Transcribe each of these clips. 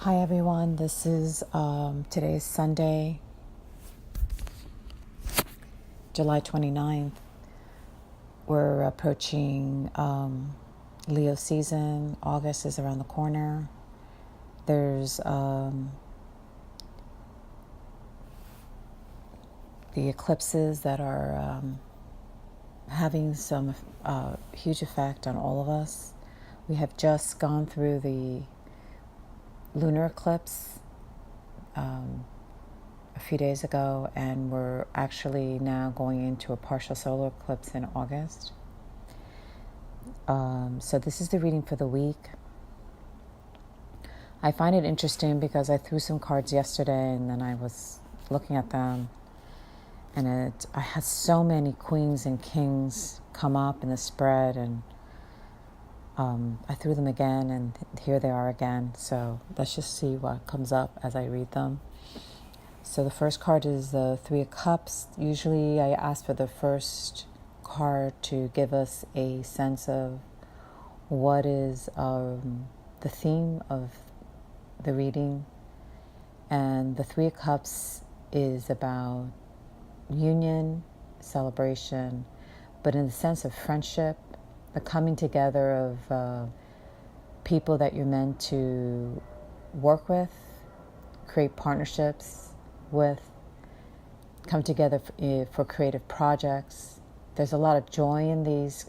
Hi everyone, this is today's Sunday, July 29th. We're approaching Leo season. August is around the corner. There's the eclipses that are having some huge effect on all of us. We have just gone through the lunar eclipse a few days ago, and we're actually now going into a partial solar eclipse in August. So this is the reading for the week. I find it interesting because I threw some cards yesterday and then I was looking at them, and I had so many queens and kings come up in the spread, and I threw them again and here they are again. So let's just see what comes up as I read them. So the first card is the Three of Cups. Usually I ask for the first card to give us a sense of what is the theme of the reading. And the Three of Cups is about union, celebration, but in the sense of friendship, the coming together of people that you're meant to work with, create partnerships with, come together for creative projects. There's a lot of joy in these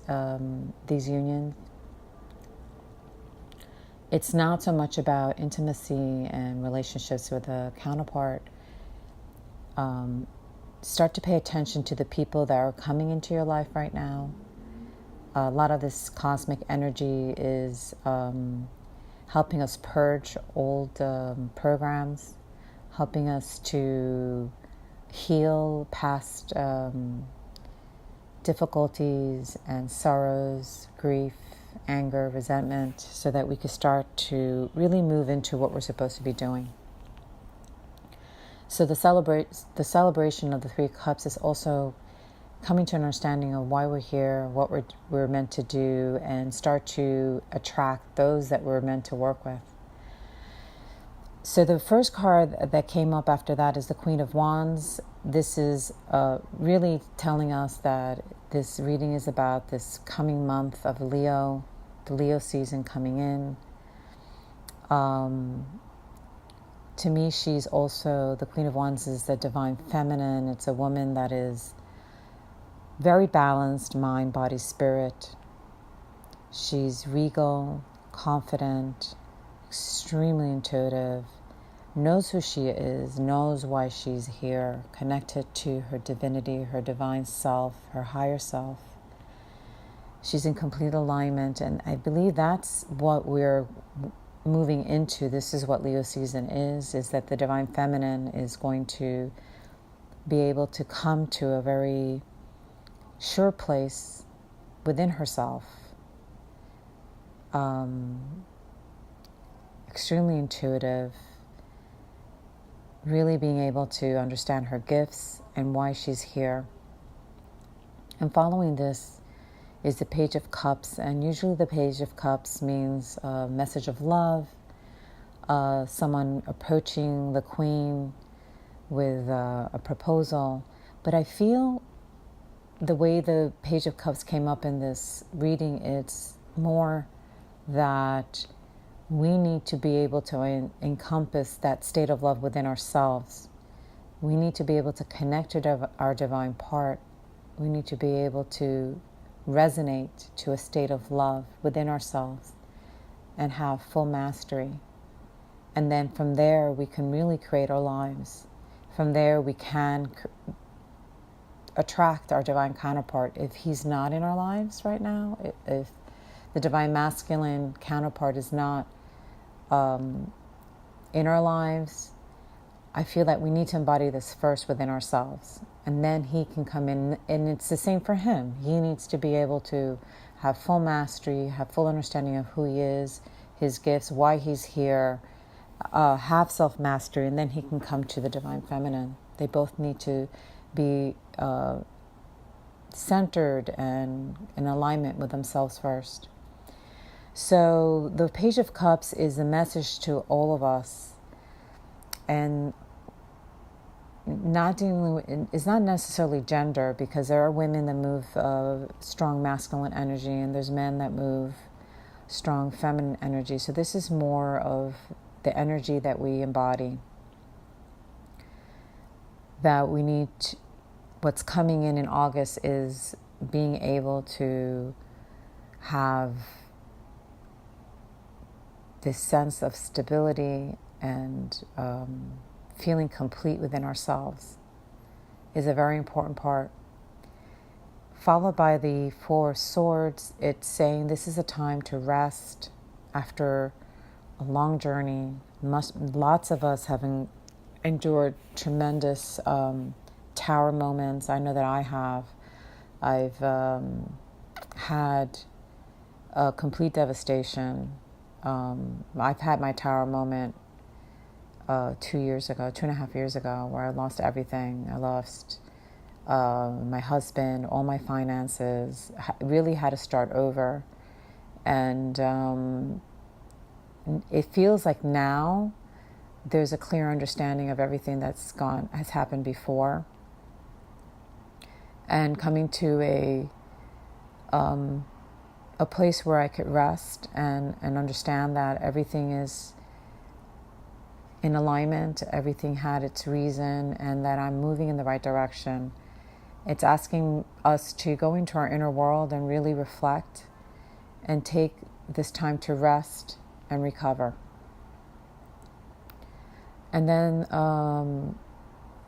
unions. It's not so much about intimacy and relationships with a counterpart. Start to pay attention to the people that are coming into your life right now. A lot of this cosmic energy is helping us purge old programs, helping us to heal past difficulties and sorrows, grief, anger, resentment, so that we could start to really move into what we're supposed to be doing. So the celebration of the Three Cups is also coming to an understanding of why we're here, what we're meant to do, and start to attract those that we're meant to work with. So the first card that came up after that is the Queen of Wands. This is really telling us that this reading is about this coming month of Leo, the Leo season coming in. To me, she's also, the Queen of Wands is the divine feminine. It's a woman that is very balanced, mind, body, spirit. She's regal, confident, extremely intuitive, knows who she is, knows why she's here, connected to her divinity, her divine self, her higher self. She's in complete alignment, and I believe that's what we're moving into. This is what Leo season is that the divine feminine is going to be able to come to a very sure place within herself. Extremely intuitive, really being able to understand her gifts and why she's here. And following this is the Page of Cups, and usually the Page of Cups means a message of love, someone approaching the Queen with a proposal. But I feel the way the Page of Cups came up in this reading, it's more that we need to be able to encompass that state of love within ourselves. We need to be able to connect to our divine part. We need to be able to resonate to a state of love within ourselves and have full mastery. And then from there, we can really create our lives. From there, we can attract our divine counterpart. If he's not in our lives right now, if the divine masculine counterpart is not in our lives, I feel that we need to embody this first within ourselves, and then he can come in. And it's the same for him. He needs to be able to have full mastery, have full understanding of who he is, his gifts, why he's here, have self-mastery, and then he can come to the divine feminine. They both need to be centered and in alignment with themselves first. So the Page of Cups is a message to all of us, and not dealing with, it's not necessarily gender, because there are women that move strong masculine energy, and there's men that move strong feminine energy. So this is more of the energy that we embody, that we need to, what's coming in August is being able to have this sense of stability and feeling complete within ourselves is a very important part. Followed by the Four of Swords, it's saying this is a time to rest after a long journey. Lots of us have endured tremendous tower moments. I know that I have. I've had a complete devastation. I've had my tower moment 2.5 years ago, where I lost everything. I lost my husband, all my finances, really had to start over. And it feels like now there's a clear understanding of everything has happened before. And coming to a place where I could rest and understand that everything is in alignment, everything had its reason, and that I'm moving in the right direction. It's asking us to go into our inner world and really reflect and take this time to rest and recover. And then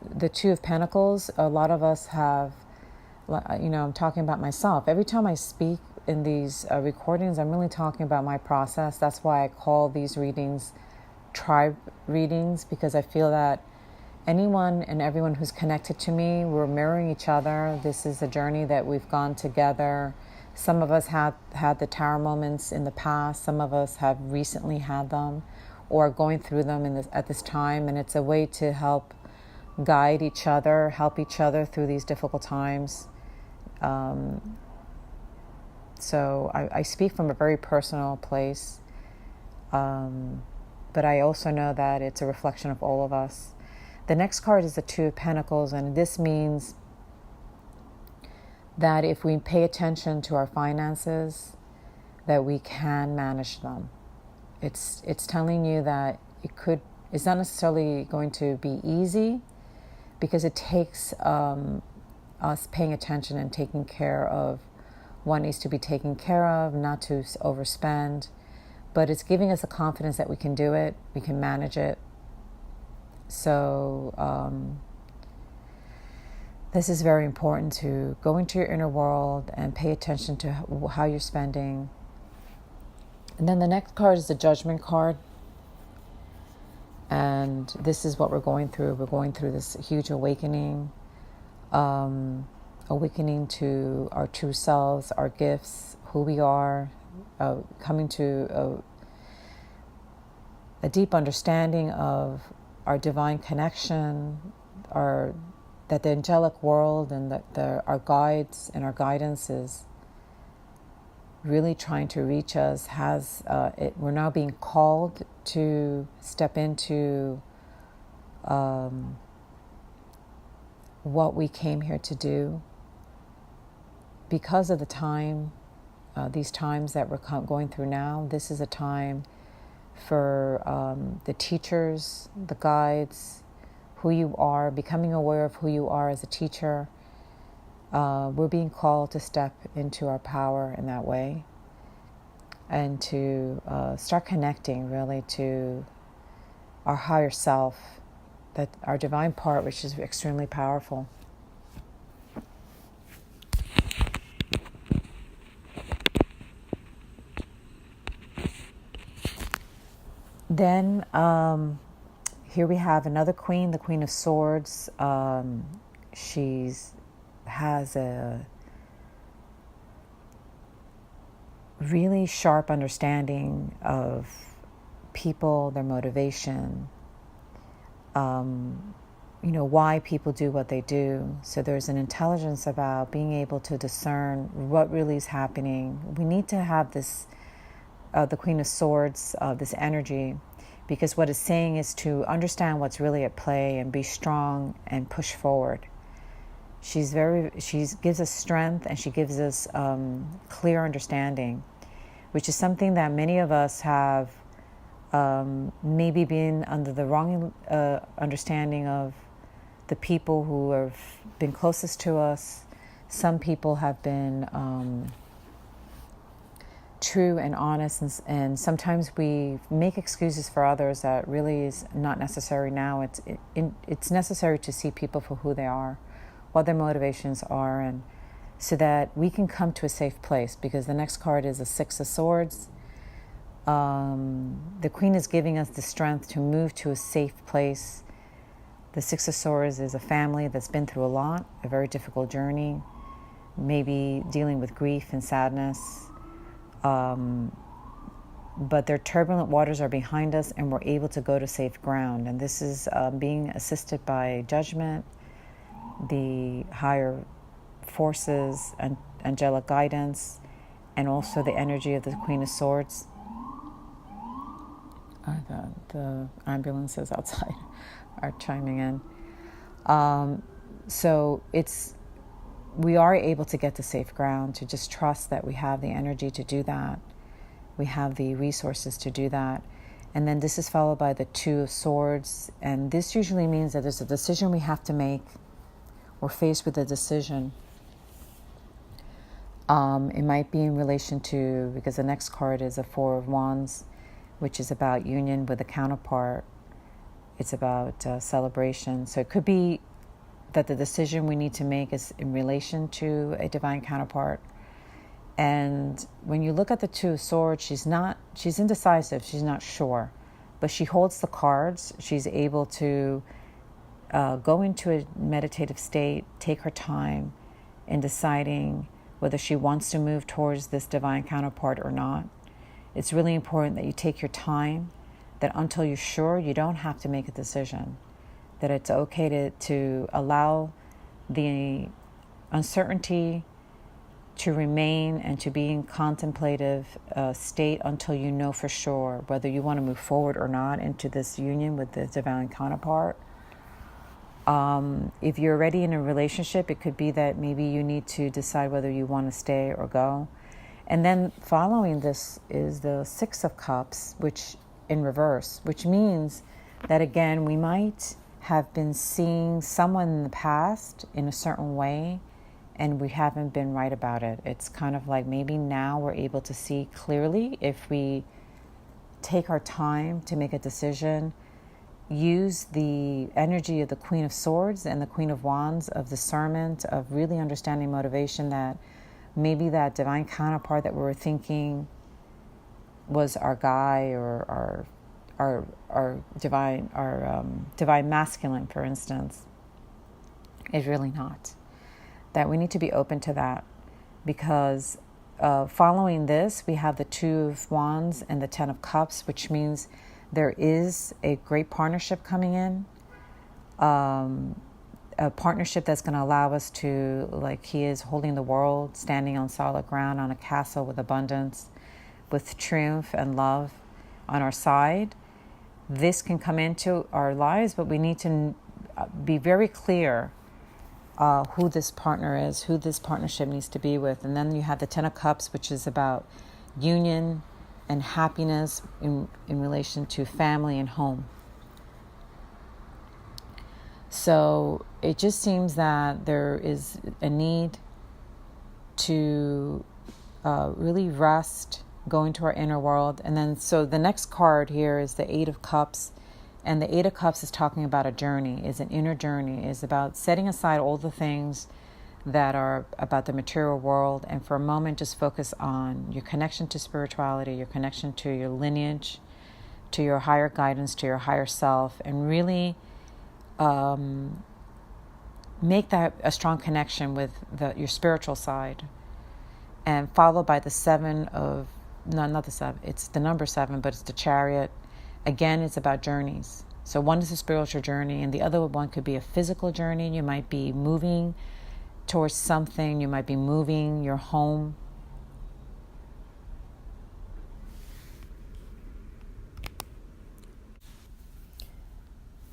the Two of Pentacles, a lot of us have, I'm talking about myself. Every time I speak in these recordings, I'm really talking about my process. That's why I call these readings tribe readings, because I feel that anyone and everyone who's connected to me, we're mirroring each other. This is a journey that we've gone together. Some of us had the tower moments in the past. Some of us have recently had them or are going through them at this time. And it's a way to help guide each other, help each other through these difficult times. So I speak from a very personal place. But I also know that it's a reflection of all of us. The next card is the Two of Pentacles, and this means that if we pay attention to our finances, that we can manage them. It's telling you that it's not necessarily going to be easy, because it takes us paying attention and taking care of what needs to be taken care of, not to overspend. But it's giving us the confidence that we can do it, we can manage it. So this is very important, to go into your inner world and pay attention to how you're spending. And then the next card is the Judgment card. And this is what we're going through. We're going through this huge awakening. Awakening to our true selves, our gifts, who we are. Coming to a deep understanding of our divine connection, that the angelic world and that our guides and our guidance is really trying to reach us. We're now being called to step into what we came here to do, because of the time. These times that we're going through now, this is a time for the teachers, the guides, who you are, becoming aware of who you are as a teacher. We're being called to step into our power in that way, and to start connecting really to our higher self, that our divine part, which is extremely powerful. Then here we have another queen, the Queen of Swords. She has a really sharp understanding of people, their motivation, why people do what they do. So there's an intelligence about being able to discern what really is happening. We need to have this the Queen of Swords, this energy, because what it's saying is to understand what's really at play and be strong and push forward. She gives us strength, and she gives us clear understanding, which is something that many of us have maybe been under the wrong understanding of the people who have been closest to us. Some people have been true and honest, and sometimes we make excuses for others that really is not necessary now. It's necessary to see people for who they are, what their motivations are, and so that we can come to a safe place, because the next card is the Six of Swords. The Queen is giving us the strength to move to a safe place. The Six of Swords is a family that's been through a lot, a very difficult journey, maybe dealing with grief and sadness. But their turbulent waters are behind us, and we're able to go to safe ground. And this is being assisted by judgment, the higher forces, and angelic guidance, and also the energy of the Queen of Swords. The ambulances outside are chiming in. So we are able to get to safe ground, to just trust that we have the energy to do that. We have the resources to do that. And then this is followed by the Two of Swords. And this usually means that there's a decision we have to make. We're faced with a decision. It might be in relation to, because the next card is a Four of Wands, which is about union with a counterpart. It's about celebration. So it could be that the decision we need to make is in relation to a divine counterpart. And when you look at the Two of Swords, she's indecisive, she's not sure, but she holds the cards. She's able to go into a meditative state, take her time in deciding whether she wants to move towards this divine counterpart or not. It's really important that you take your time, that until you're sure, you don't have to make a decision, that it's okay to allow the uncertainty to remain and to be in contemplative state until you know for sure whether you want to move forward or not into this union with the divine counterpart. If you're already in a relationship, it could be that maybe you need to decide whether you want to stay or go. And then following this is the Six of Cups, which in reverse, which means that again, we might have been seeing someone in the past in a certain way, and we haven't been right about it. It's kind of like maybe now we're able to see clearly if we take our time to make a decision, use the energy of the Queen of Swords and the Queen of Wands of discernment, of really understanding motivation, that maybe that divine counterpart that we were thinking was our guy, or our divine masculine, for instance, is really not. That we need to be open to that, because following this, we have the Two of Wands and the Ten of Cups, which means there is a great partnership coming in, a partnership that's going to allow us to, like he is holding the world, standing on solid ground, on a castle with abundance, with triumph and love on our side. This can come into our lives, but we need to be very clear who this partner is, who this partnership needs to be with. And then you have the Ten of Cups, which is about union and happiness in relation to family and home. So it just seems that there is a need to really rest, go into our inner world. And then so the next card here is the Eight of Cups. And the Eight of Cups is talking about a journey, is an inner journey, is about setting aside all the things that are about the material world, and for a moment just focus on your connection to spirituality, your connection to your lineage, to your higher guidance, to your higher self, and really make that a strong connection with your spiritual side. And followed by the Seven of, no, not the Seven, it's the number 7, but it's the Chariot. Again, it's about journeys. So one is a spiritual journey, and the other one could be a physical journey. You might be moving towards something. You might be moving your home.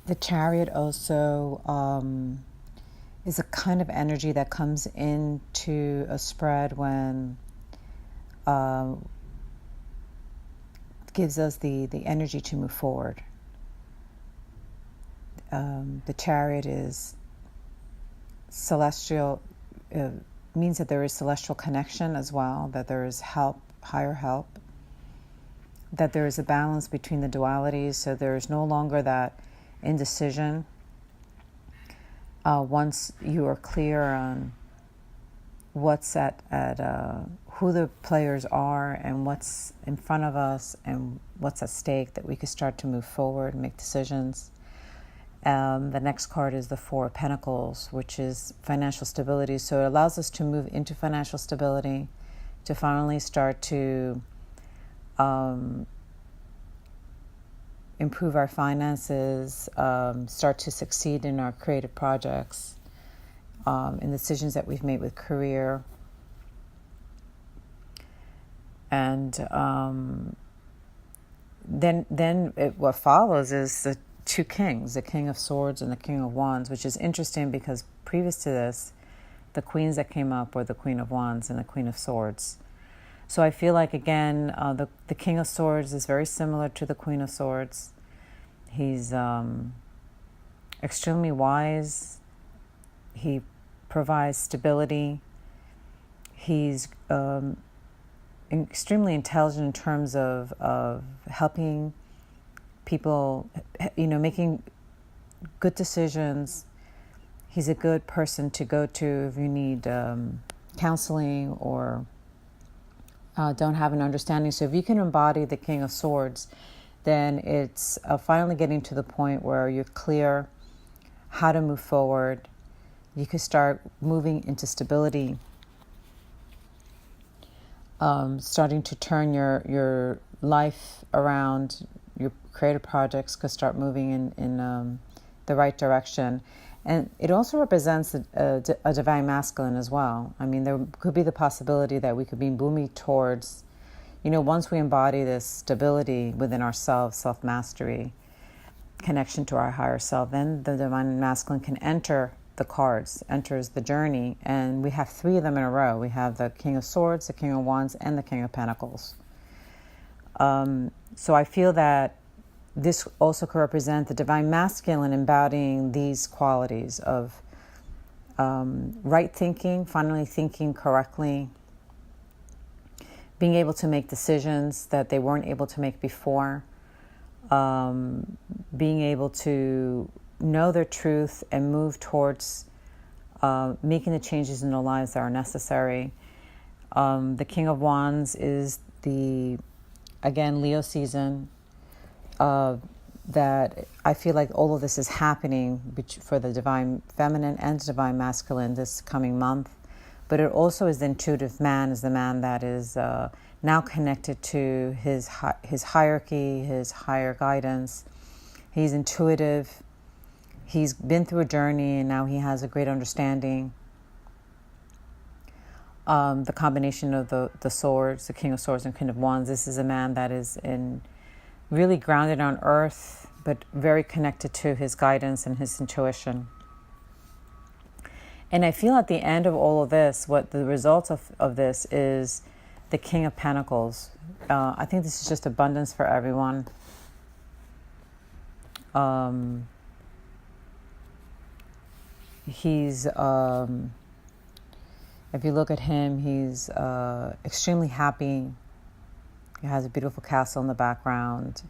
The Chariot also is a kind of energy that comes into a spread when gives us the energy to move forward. The Chariot is celestial, means that there is celestial connection as well, that there is help, higher help, that there is a balance between the dualities, so there is no longer that indecision. Once you are clear on what's at who the players are and what's in front of us and what's at stake, that we could start to move forward and make decisions. The next card is the Four of Pentacles, which is financial stability. So it allows us to move into financial stability, to finally start to improve our finances, start to succeed in our creative projects, in decisions that we've made with career. And what follows is the two kings, the King of Swords and the King of Wands, which is interesting because previous to this, the queens that came up were the Queen of Wands and the Queen of Swords. So I feel like, again, the King of Swords is very similar to the Queen of Swords. He's extremely wise. He provides stability. He's extremely intelligent in terms of helping people, making good decisions. He's a good person to go to if you need counseling or don't have an understanding. So if you can embody the King of Swords, then it's finally getting to the point where you're clear how to move forward. You can start moving into stability, starting to turn your life around. Your creative projects could start moving in the right direction. And it also represents a divine masculine as well. I mean, there could be the possibility that we could be moving towards, once we embody this stability within ourselves, self-mastery, connection to our higher self, then the divine masculine can enter the cards, enters the journey. And we have three of them in a row. We have the King of Swords, the King of Wands, and the King of Pentacles. So I feel that this also could represent the divine masculine embodying these qualities of right thinking, finally thinking correctly, being able to make decisions that they weren't able to make before, being able to know their truth and move towards making the changes in their lives that are necessary. The King of Wands is again, Leo season, that I feel like all of this is happening for the divine feminine and divine masculine this coming month. But it also is the intuitive man, is the man that is now connected to his hierarchy, his higher guidance. He's intuitive. He's been through a journey and now he has a great understanding. The combination of the swords, the King of Swords and King of Wands, this is a man that is really grounded on earth, but very connected to his guidance and his intuition. And I feel at the end of all of this, what the result of this is the King of Pentacles. I think this is just abundance for everyone. He's... if you look at him, he's extremely happy. He has a beautiful castle in the background.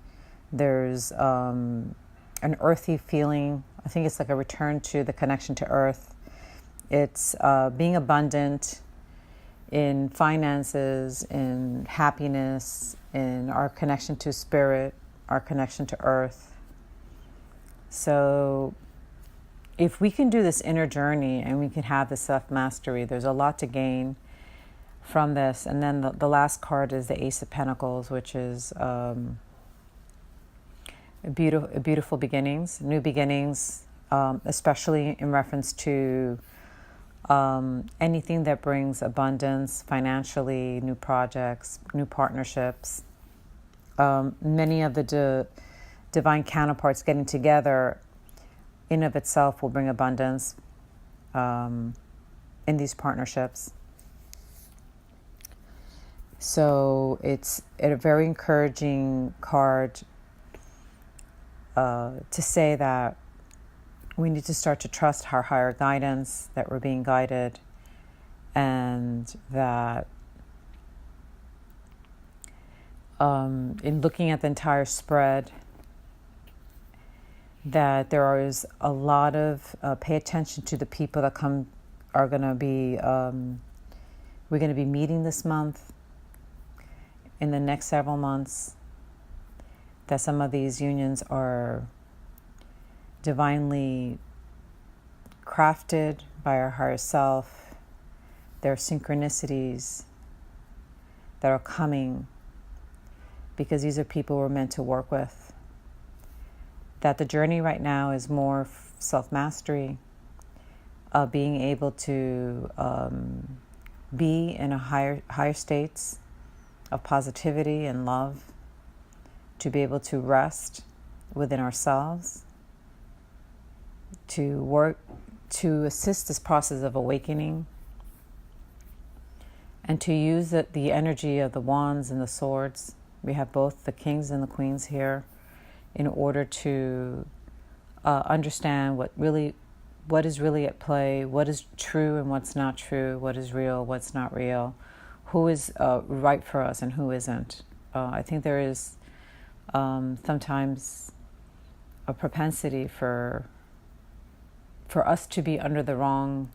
There's an earthy feeling. I think it's like a return to the connection to earth. It's being abundant in finances, in happiness, in our connection to spirit, our connection to earth. So if we can do this inner journey and we can have the self-mastery, there's a lot to gain from this. And then the last card is the Ace of Pentacles, which is beautiful beginnings, new beginnings, especially in reference to anything that brings abundance financially, new projects, new partnerships. Many of the divine counterparts getting together in of itself will bring abundance in these partnerships. So it's a very encouraging card to say that we need to start to trust our higher guidance, that we're being guided, and that in looking at the entire spread, that there is a lot of pay attention to the people that are going to be we're going to be meeting this month, in the next several months, that some of these unions are divinely crafted by our higher self. There are synchronicities that are coming because these are people we're meant to work with. That the journey right now is more self-mastery, being able to be in a higher states of positivity and love, to be able to rest within ourselves, to work to assist this process of awakening, and to use the energy of the wands and the swords. We have both the kings and the queens here, in order to understand what is really at play, what is true and what's not true, what is real, what's not real, who is right for us and who isn't. I think there is sometimes a propensity for us to be under the wrong,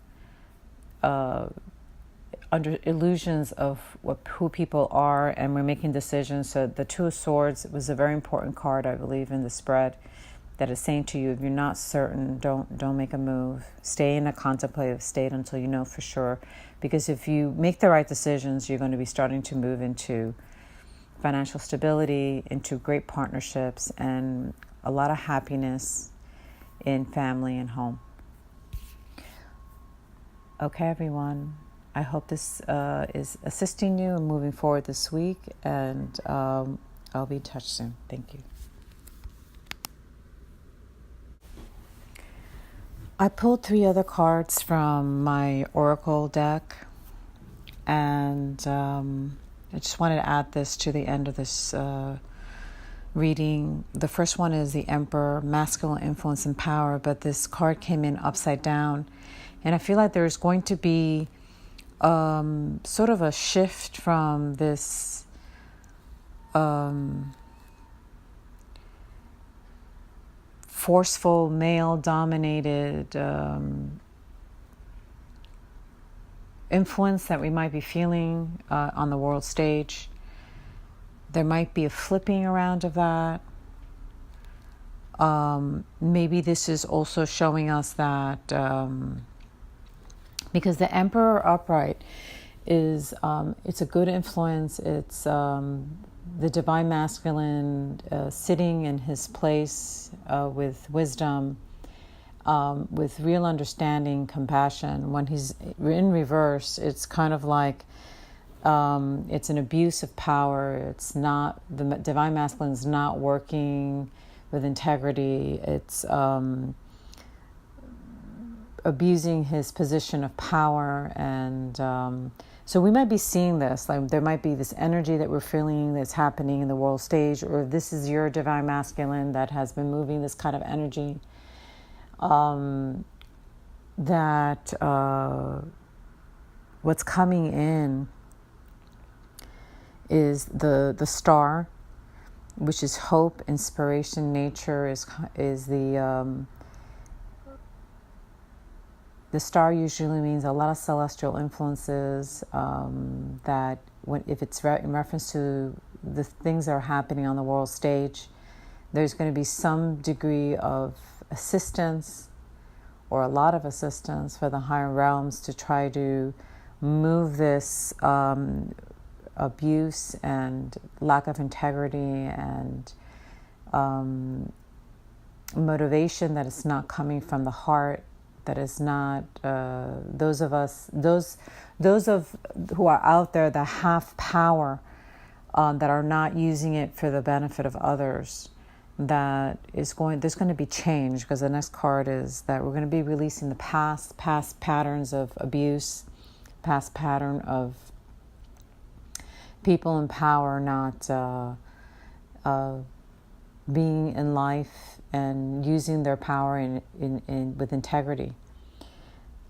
under illusions of who people are, and we're making decisions. So the Two of Swords was a very important card, I believe, in the spread, that is saying to you, if you're not certain, don't make a move. Stay in a contemplative state until you know for sure. Because if you make the right decisions, you're going to be starting to move into financial stability, into great partnerships, and a lot of happiness in family and home. Okay, everyone. I hope this is assisting you in moving forward this week, and I'll be in touch soon. Thank you. I pulled 3 other cards from my Oracle deck, and I just wanted to add this to the end of this reading. The first one is the Emperor, masculine influence and power, but this card came in upside down, and I feel like there's going to be sort of a shift from this forceful, male-dominated influence that we might be feeling on the world stage. There might be a flipping around of that. Maybe this is also showing us that because the Emperor upright is it's a good influence. It's the divine masculine sitting in his place with wisdom, with real understanding, compassion. When he's in reverse, it's kind of like it's an abuse of power. It's not, the divine masculine is not working with integrity. It's abusing his position of power, and so we might be seeing this, like there might be this energy that we're feeling that's happening in the world stage, or if this is your divine masculine that has been moving this kind of energy, that what's coming in is the star, which is hope, inspiration, nature, is the star usually means a lot of celestial influences, that if it's in reference to the things that are happening on the world stage, there's going to be some degree of assistance, or a lot of assistance for the higher realms to try to move this abuse and lack of integrity and motivation that is not coming from the heart, that is not those who are out there that have power, that are not using it for the benefit of others, that there's going to be change, because the next card is that we're going to be releasing the past patterns of abuse, past pattern of people in power not being in life and using their power with integrity.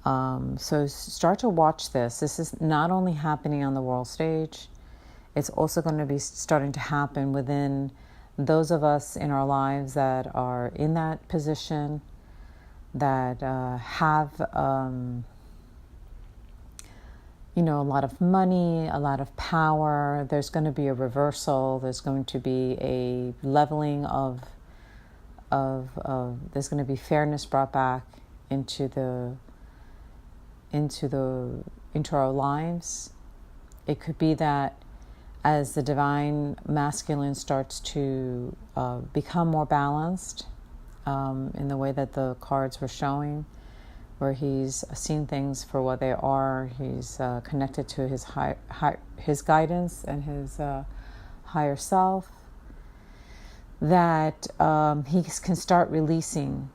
So start to watch this. This is not only happening on the world stage, it's also going to be starting to happen within those of us in our lives that are in that position, that have a lot of money, a lot of power. There's going to be a reversal. There's going to be a leveling of there's going to be fairness brought back into our lives. It could be that as the divine masculine starts to become more balanced in the way that the cards were showing, where he's seen things for what they are, he's connected to his guidance and his higher self, that he can start releasing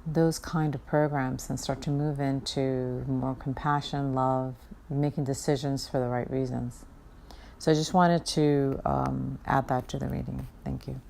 those kind of programs and start to move into more compassion, love, making decisions for the right reasons. So I just wanted to add that to the reading. Thank you.